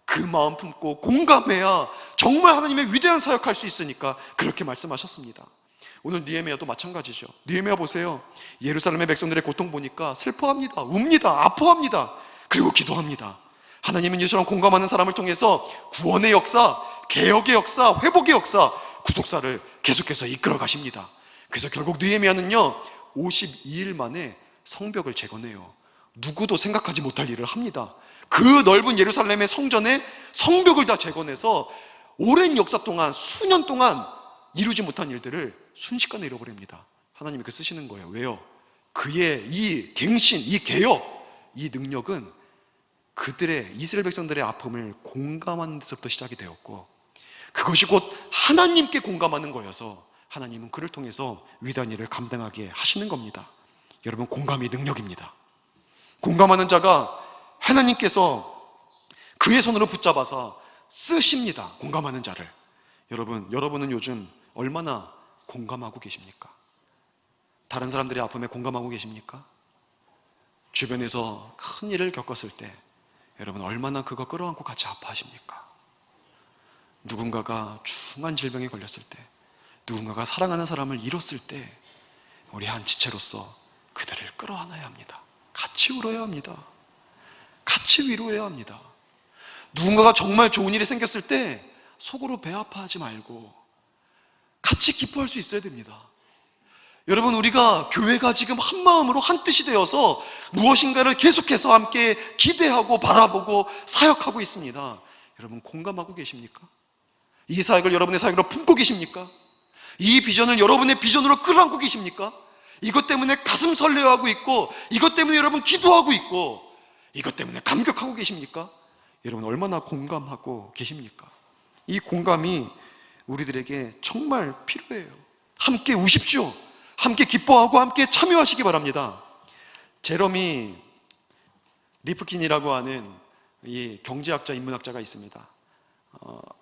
S1: 그 마음 품고 공감해야 정말 하나님의 위대한 사역할 수 있으니까 그렇게 말씀하셨습니다. 오늘 느헤미야도 마찬가지죠. 느헤미야 보세요. 예루살렘의 백성들의 고통 보니까 슬퍼합니다. 웁니다. 아파합니다. 그리고 기도합니다. 하나님은 이처럼 공감하는 사람을 통해서 구원의 역사, 개혁의 역사, 회복의 역사, 구속사를 계속해서 이끌어 가십니다. 그래서 결국 느헤미야는요 52일 만에 성벽을 재건해요. 누구도 생각하지 못할 일을 합니다. 그 넓은 예루살렘의 성전에 성벽을 다 재건해서 오랜 역사 동안, 수년 동안 이루지 못한 일들을 순식간에 잃어버립니다. 하나님이 그 쓰시는 거예요. 왜요? 그의 이 갱신, 이 개혁, 이 능력은 그들의, 이스라엘 백성들의 아픔을 공감하는 데서부터 시작이 되었고, 그것이 곧 하나님께 공감하는 거여서 하나님은 그를 통해서 위대한 일을 감당하게 하시는 겁니다. 여러분, 공감이 능력입니다. 공감하는 자가 하나님께서 그의 손으로 붙잡아서 쓰십니다. 공감하는 자를. 여러분은 요즘 얼마나 공감하고 계십니까? 다른 사람들의 아픔에 공감하고 계십니까? 주변에서 큰 일을 겪었을 때 여러분 얼마나 그거 끌어안고 같이 아파하십니까? 누군가가 중한 질병에 걸렸을 때, 누군가가 사랑하는 사람을 잃었을 때 우리 한 지체로서 그들을 끌어안아야 합니다. 같이 울어야 합니다. 같이 위로해야 합니다. 누군가가 정말 좋은 일이 생겼을 때 속으로 배 아파하지 말고 같이 기뻐할 수 있어야 됩니다. 여러분, 우리가 교회가 지금 한 마음으로 한 뜻이 되어서 무엇인가를 계속해서 함께 기대하고 바라보고 사역하고 있습니다. 여러분, 공감하고 계십니까? 이 사역을 여러분의 사역으로 품고 계십니까? 이 비전을 여러분의 비전으로 끌어안고 계십니까? 이것 때문에 가슴 설레하고 있고, 이것 때문에 여러분 기도하고 있고, 이것 때문에 감격하고 계십니까? 여러분 얼마나 공감하고 계십니까? 이 공감이 우리들에게 정말 필요해요. 함께 우십시오. 함께 기뻐하고 함께 참여하시기 바랍니다. 제러미 리프킨이라고 하는 이 경제학자, 인문학자가 있습니다.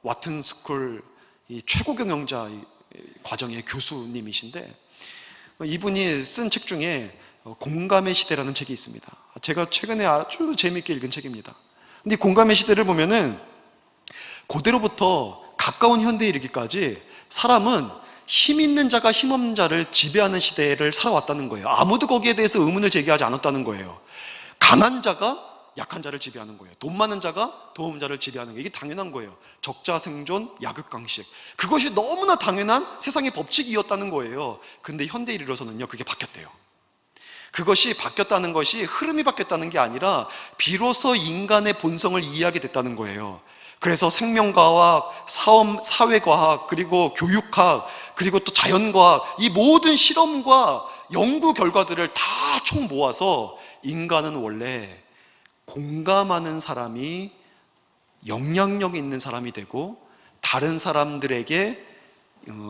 S1: 와튼 스쿨 최고 경영자 과정의 교수님이신데, 이분이 쓴 책 중에 공감의 시대라는 책이 있습니다. 제가 최근에 아주 재미있게 읽은 책입니다. 근데 공감의 시대를 보면은 그대로부터 가까운 현대에 이르기까지 사람은 힘 있는 자가 힘 없는 자를 지배하는 시대를 살아왔다는 거예요. 아무도 거기에 대해서 의문을 제기하지 않았다는 거예요. 강한 자가 약한 자를 지배하는 거예요. 돈 많은 자가 돈 없는 자를 지배하는 거예요. 이게 당연한 거예요. 적자 생존, 야극강식. 그것이 너무나 당연한 세상의 법칙이었다는 거예요. 근데 현대에 이르러서는요, 그게 바뀌었대요. 그것이 바뀌었다는 것이 흐름이 바뀌었다는 게 아니라 비로소 인간의 본성을 이해하게 됐다는 거예요. 그래서 생명과학, 사회과학, 그리고 교육학, 그리고 또 자연과학, 이 모든 실험과 연구 결과들을 다 총 모아서 인간은 원래 공감하는 사람이 영향력 있는 사람이 되고 다른 사람들에게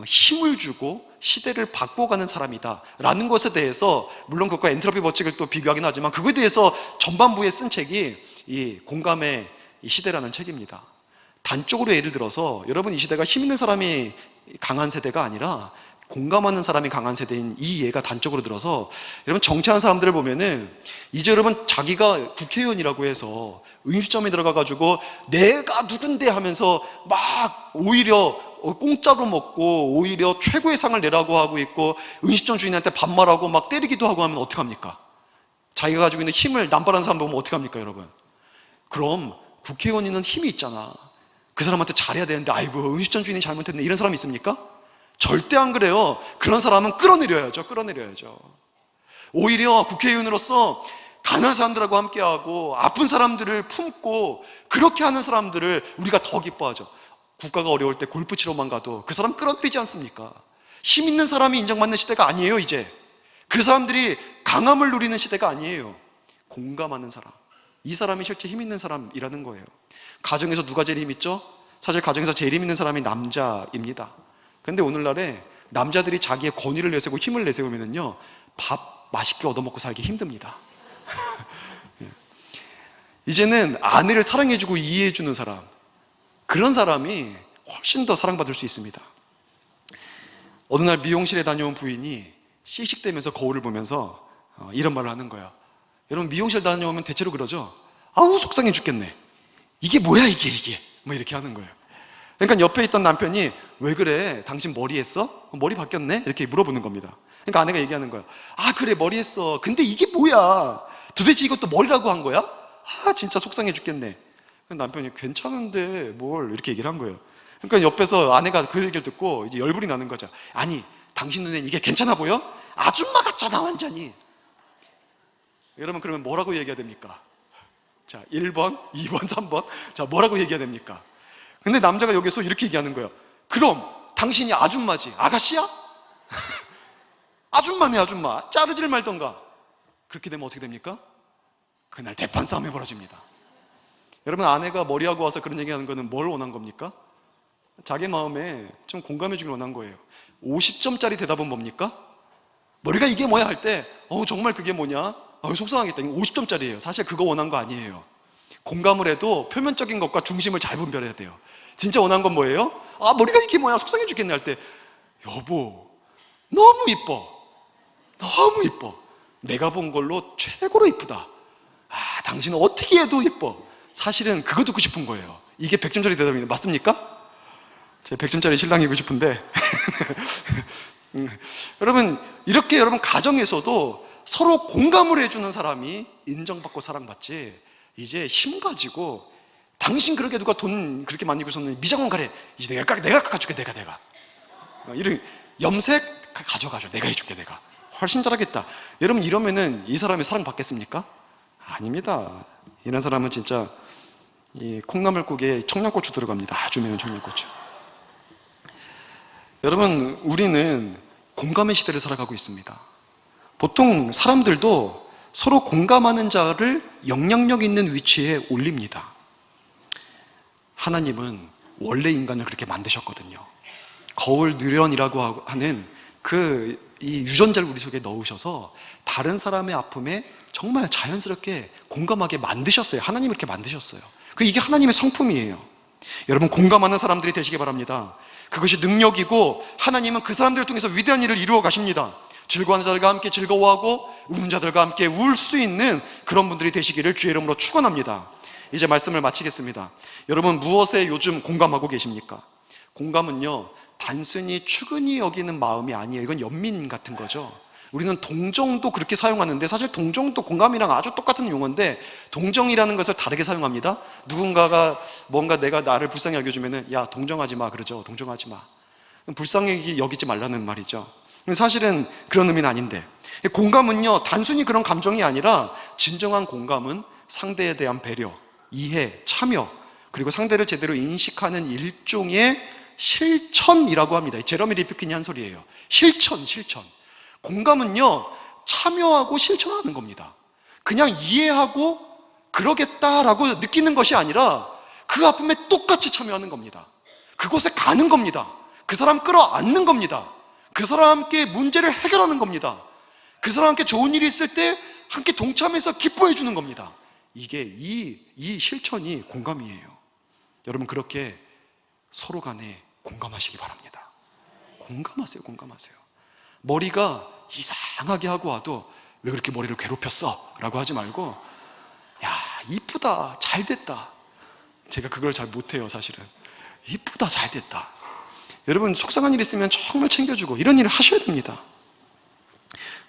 S1: 힘을 주고 시대를 바꿔가는 사람이다 라는 것에 대해서, 물론 그것과 엔트로피 법칙을 또 비교하긴 하지만 그거에 대해서 전반부에 쓴 책이 이 공감의 시대라는 책입니다. 단적으로 예를 들어서 여러분, 이 시대가 힘 있는 사람이 강한 세대가 아니라 공감하는 사람이 강한 세대인 이 예가 단적으로 들어서, 여러분 정치하는 사람들을 보면은 이제 여러분 자기가 국회의원이라고 해서 음식점에 들어가가지고 내가 누군데 하면서 막 오히려 공짜로 먹고 오히려 최고의 상을 내라고 하고 있고 음식점 주인한테 반말하고 막 때리기도 하고 하면 어떡합니까? 자기가 가지고 있는 힘을 남발하는 사람 보면 어떡합니까 여러분? 그럼 국회의원이는 힘이 있잖아. 그 사람한테 잘해야 되는데 아이고 음식점 주인이 잘못했네 이런 사람이 있습니까? 절대 안 그래요. 그런 사람은 끌어내려야죠. 오히려 국회의원으로서 가난한 사람들하고 함께하고 아픈 사람들을 품고 그렇게 하는 사람들을 우리가 더 기뻐하죠. 국가가 어려울 때 골프 치러만 가도 그 사람 끌어들이지 않습니까? 힘 있는 사람이 인정받는 시대가 아니에요. 이제 그 사람들이 강함을 누리는 시대가 아니에요. 공감하는 사람, 이 사람이 실제 힘 있는 사람이라는 거예요. 가정에서 누가 제일 힘 있죠? 사실 가정에서 제일 힘 있는 사람이 남자입니다. 근데 오늘날에 남자들이 자기의 권위를 내세우고 힘을 내세우면요 밥 맛있게 얻어먹고 살기 힘듭니다. 이제는 아내를 사랑해주고 이해해주는 사람, 그런 사람이 훨씬 더 사랑받을 수 있습니다. 어느 날 미용실에 다녀온 부인이 씩씩대면서 거울을 보면서 이런 말을 하는 거예요. 여러분 미용실 다녀오면 대체로 그러죠. 아우 속상해 죽겠네. 이게 뭐야 이게 뭐 이렇게 하는 거예요. 그러니까 옆에 있던 남편이 왜 그래? 당신 머리 했어? 머리 바뀌었네? 이렇게 물어보는 겁니다. 그러니까 아내가 얘기하는 거예요. 아 그래 머리 했어. 근데 이게 뭐야? 도대체 이것도 머리라고 한 거야? 아 진짜 속상해 죽겠네. 남편이 괜찮은데 뭘 이렇게 얘기를 한 거예요. 그러니까 옆에서 아내가 그 얘기를 듣고 이제 열불이 나는 거죠. 아니 당신 눈엔 이게 괜찮아 보여? 아줌마 같잖아 완전히. 여러분 그러면 뭐라고 얘기해야 됩니까? 자 1번, 2번, 3번 자 뭐라고 얘기해야 됩니까? 근데 남자가 여기서 이렇게 얘기하는 거예요. 그럼 당신이 아줌마지 아가씨야? 아줌마네 아줌마. 자르질 말던가. 그렇게 되면 어떻게 됩니까? 그날 대판 싸움이 벌어집니다. 여러분 아내가 머리하고 와서 그런 얘기하는 거는 뭘 원한 겁니까? 자기 마음에 좀 공감해 주길 원한 거예요. 50점짜리 대답은 뭡니까? 머리가 이게 뭐야 할 때 정말 그게 뭐냐? 속상하겠다. 50점짜리예요. 사실 그거 원한 거 아니에요. 공감을 해도 표면적인 것과 중심을 잘 분별해야 돼요. 진짜 원한 건 뭐예요? 아 머리가 이게 뭐야 속상해 죽겠네 할 때 여보 너무 이뻐 내가 본 걸로 최고로 이쁘다. 아 당신은 어떻게 해도 이뻐. 사실은 그거 듣고 싶은 거예요. 이게 100점짜리 대답입니다. 맞습니까? 제가 100점짜리 신랑이고 싶은데 여러분 이렇게 여러분 가정에서도 서로 공감을 해주는 사람이 인정받고 사랑받지, 이제 힘 가지고 당신 그렇게 누가 돈 그렇게 많이 주셨는데 미장원 가래 이제 내가 깎아줄게 내가 이런 염색 가져가죠. 내가 해줄게 내가 훨씬 잘하겠다. 여러분 이러면은 이 사람이 사랑받겠습니까? 아닙니다. 이런 사람은 진짜 이 콩나물국에 청양고추 들어갑니다. 아주 매운 청양고추. 여러분 우리는 공감의 시대를 살아가고 있습니다. 보통 사람들도 서로 공감하는 자를 영향력 있는 위치에 올립니다. 하나님은 원래 인간을 그렇게 만드셨거든요. 거울 뇌련이라고 하는 이 유전자를 우리 속에 넣으셔서 다른 사람의 아픔에 정말 자연스럽게 공감하게 만드셨어요. 하나님이 이렇게 만드셨어요. 이게 하나님의 성품이에요. 여러분 공감하는 사람들이 되시기 바랍니다. 그것이 능력이고 하나님은 그 사람들을 통해서 위대한 일을 이루어 가십니다. 즐거워하는 자들과 함께 즐거워하고 우는 자들과 함께 울 수 있는 그런 분들이 되시기를 주의 이름으로 축원합니다. 이제 말씀을 마치겠습니다. 여러분 무엇에 요즘 공감하고 계십니까? 공감은요 단순히 추근히 여기는 마음이 아니에요. 이건 연민 같은 거죠. 우리는 동정도 그렇게 사용하는데 사실 동정도 공감이랑 아주 똑같은 용어인데 동정이라는 것을 다르게 사용합니다. 누군가가 뭔가 내가 나를 불쌍히 여겨주면은 야 동정하지 마 그러죠. 동정하지 마. 불쌍히 여기지 말라는 말이죠. 사실은 그런 의미는 아닌데, 공감은요 단순히 그런 감정이 아니라 진정한 공감은 상대에 대한 배려, 이해, 참여, 그리고 상대를 제대로 인식하는 일종의 실천이라고 합니다. 제러미 리피킨이 한 소리예요. 실천. 공감은요 참여하고 실천하는 겁니다. 그냥 이해하고 그러겠다라고 느끼는 것이 아니라 그 아픔에 똑같이 참여하는 겁니다. 그곳에 가는 겁니다. 그 사람 끌어안는 겁니다. 그 사람과 함께 문제를 해결하는 겁니다. 그 사람과 함께 좋은 일이 있을 때 함께 동참해서 기뻐해 주는 겁니다. 이게 이 실천이 공감이에요. 여러분, 그렇게 서로 간에 공감하시기 바랍니다. 공감하세요. 머리가 이상하게 하고 와도 왜 그렇게 머리를 괴롭혔어? 라고 하지 말고, 야, 이쁘다, 잘 됐다. 제가 그걸 잘 못해요, 사실은. 이쁘다, 잘 됐다. 여러분, 속상한 일 있으면 정말 챙겨주고 이런 일을 하셔야 됩니다.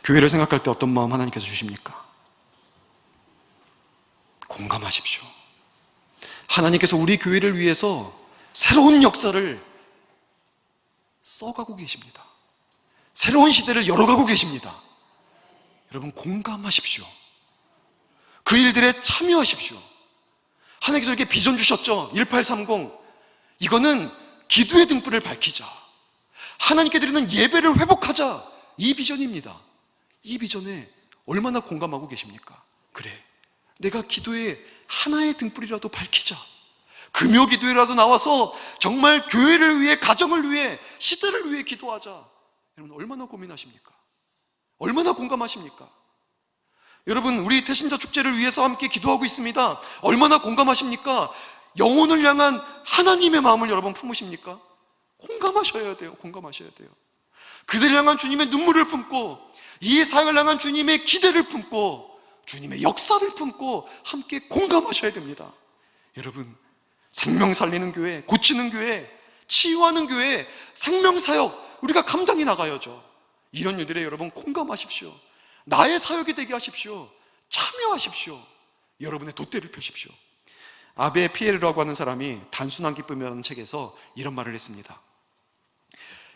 S1: 교회를 생각할 때 어떤 마음 하나님께서 주십니까? 공감하십시오. 하나님께서 우리 교회를 위해서 새로운 역사를 써가고 계십니다. 새로운 시대를 열어가고 계십니다. 여러분, 공감하십시오. 그 일들에 참여하십시오. 하나님께서 이렇게 비전 주셨죠. 1830. 이거는 기도의 등불을 밝히자, 하나님께 드리는 예배를 회복하자, 이 비전입니다. 이 비전에 얼마나 공감하고 계십니까? 그래, 내가 기도에 하나의 등불이라도 밝히자, 금요 기도회라도 나와서 정말 교회를 위해, 가정을 위해, 시대를 위해 기도하자. 여러분, 얼마나 고민하십니까? 얼마나 공감하십니까? 여러분, 우리 태신자 축제를 위해서 함께 기도하고 있습니다. 얼마나 공감하십니까? 영혼을 향한 하나님의 마음을 여러분 품으십니까? 공감하셔야 돼요. 그들을 향한 주님의 눈물을 품고, 이 사역을 향한 주님의 기대를 품고, 주님의 역사를 품고 함께 공감하셔야 됩니다. 여러분, 생명 살리는 교회, 고치는 교회, 치유하는 교회, 생명사역 우리가 감당해 나가야죠. 이런 일들에 여러분 공감하십시오. 나의 사역이 되게 하십시오. 참여하십시오. 여러분의 돛대를 펴십시오. 아베 피에르라고 하는 사람이 단순한 기쁨이라는 책에서 이런 말을 했습니다.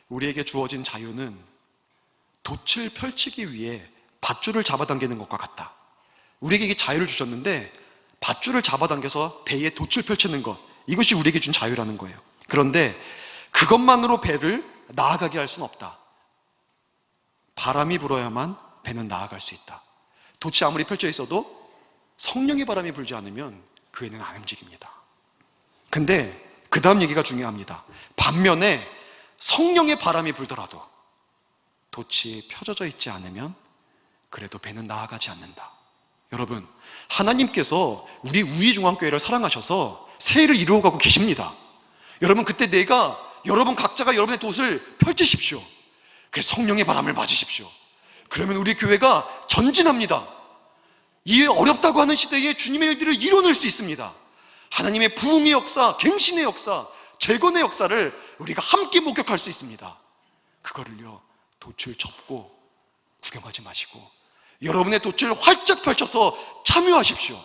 S1: 우리에게 주어진 자유는 돛을 펼치기 위해 밧줄을 잡아당기는 것과 같다. 우리에게 이 자유를 주셨는데 밧줄을 잡아당겨서 배에 돛을 펼치는 것, 이것이 우리에게 준 자유라는 거예요. 그런데 그것만으로 배를 나아가게 할 수는 없다. 바람이 불어야만 배는 나아갈 수 있다. 돛이 아무리 펼쳐 있어도 성령의 바람이 불지 않으면 그 애는 안 움직입니다. 근데 그 다음 얘기가 중요합니다. 반면에 성령의 바람이 불더라도 돛이 펴져져 있지 않으면 그래도 배는 나아가지 않는다. 여러분, 하나님께서 우리 우이중앙교회를 사랑하셔서 새해를 이루어가고 계십니다. 여러분, 그때 여러분 각자가 여러분의 돛을 펼치십시오. 그래서 성령의 바람을 맞으십시오. 그러면 우리 교회가 전진합니다. 이 어렵다고 하는 시대에 주님의 일들을 이뤄낼 수 있습니다. 하나님의 부흥의 역사, 갱신의 역사, 재건의 역사를 우리가 함께 목격할 수 있습니다. 그거를요, 돛을 접고 구경하지 마시고 여러분의 돛을 활짝 펼쳐서 참여하십시오.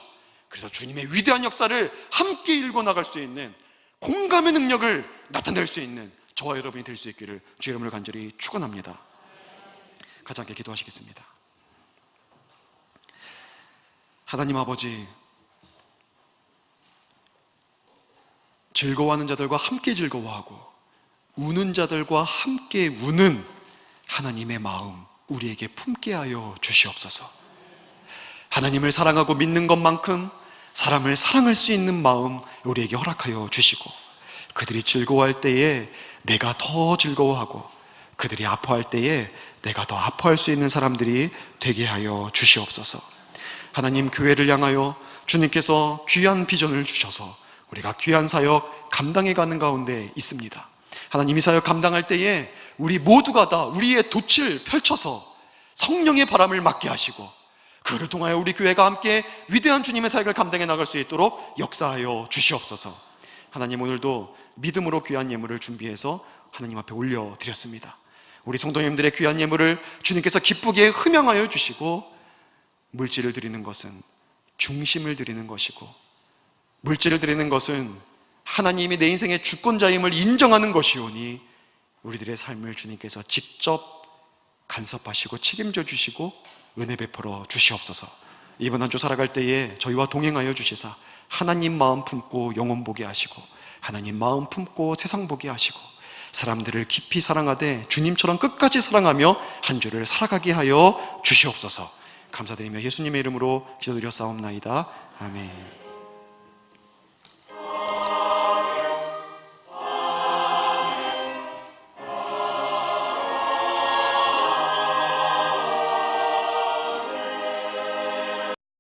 S1: 그래서 주님의 위대한 역사를 함께 일궈나갈 수 있는, 공감의 능력을 나타낼 수 있는 저와 여러분이 될 수 있기를 주의 이름으로 간절히 축원합니다. 같이 함께 기도하시겠습니다. 하나님 아버지, 즐거워하는 자들과 함께 즐거워하고 우는 자들과 함께 우는 하나님의 마음 우리에게 품게 하여 주시옵소서. 하나님을 사랑하고 믿는 것만큼 사람을 사랑할 수 있는 마음 우리에게 허락하여 주시고, 그들이 즐거워할 때에 내가 더 즐거워하고 그들이 아파할 때에 내가 더 아파할 수 있는 사람들이 되게 하여 주시옵소서. 하나님, 교회를 향하여 주님께서 귀한 비전을 주셔서 우리가 귀한 사역 감당해 가는 가운데 있습니다. 하나님, 이 사역 감당할 때에 우리 모두가 다 우리의 돛을 펼쳐서 성령의 바람을 맞게 하시고, 그를 통하여 우리 교회가 함께 위대한 주님의 사역을 감당해 나갈 수 있도록 역사하여 주시옵소서. 하나님, 오늘도 믿음으로 귀한 예물을 준비해서 하나님 앞에 올려드렸습니다. 우리 성도님들의 귀한 예물을 주님께서 기쁘게 흠양하여 주시고, 물질을 드리는 것은 중심을 드리는 것이고, 물질을 드리는 것은 하나님이 내 인생의 주권자임을 인정하는 것이오니 우리들의 삶을 주님께서 직접 간섭하시고 책임져 주시고 은혜 베풀어 주시옵소서. 이번 한 주 살아갈 때에 저희와 동행하여 주시사 하나님 마음 품고 영혼 보게 하시고, 하나님 마음 품고 세상 보게 하시고, 사람들을 깊이 사랑하되 주님처럼 끝까지 사랑하며 한 주를 살아가게 하여 주시옵소서. 감사드리며 예수님의 이름으로 기도드렸사옵나이다. 아멘.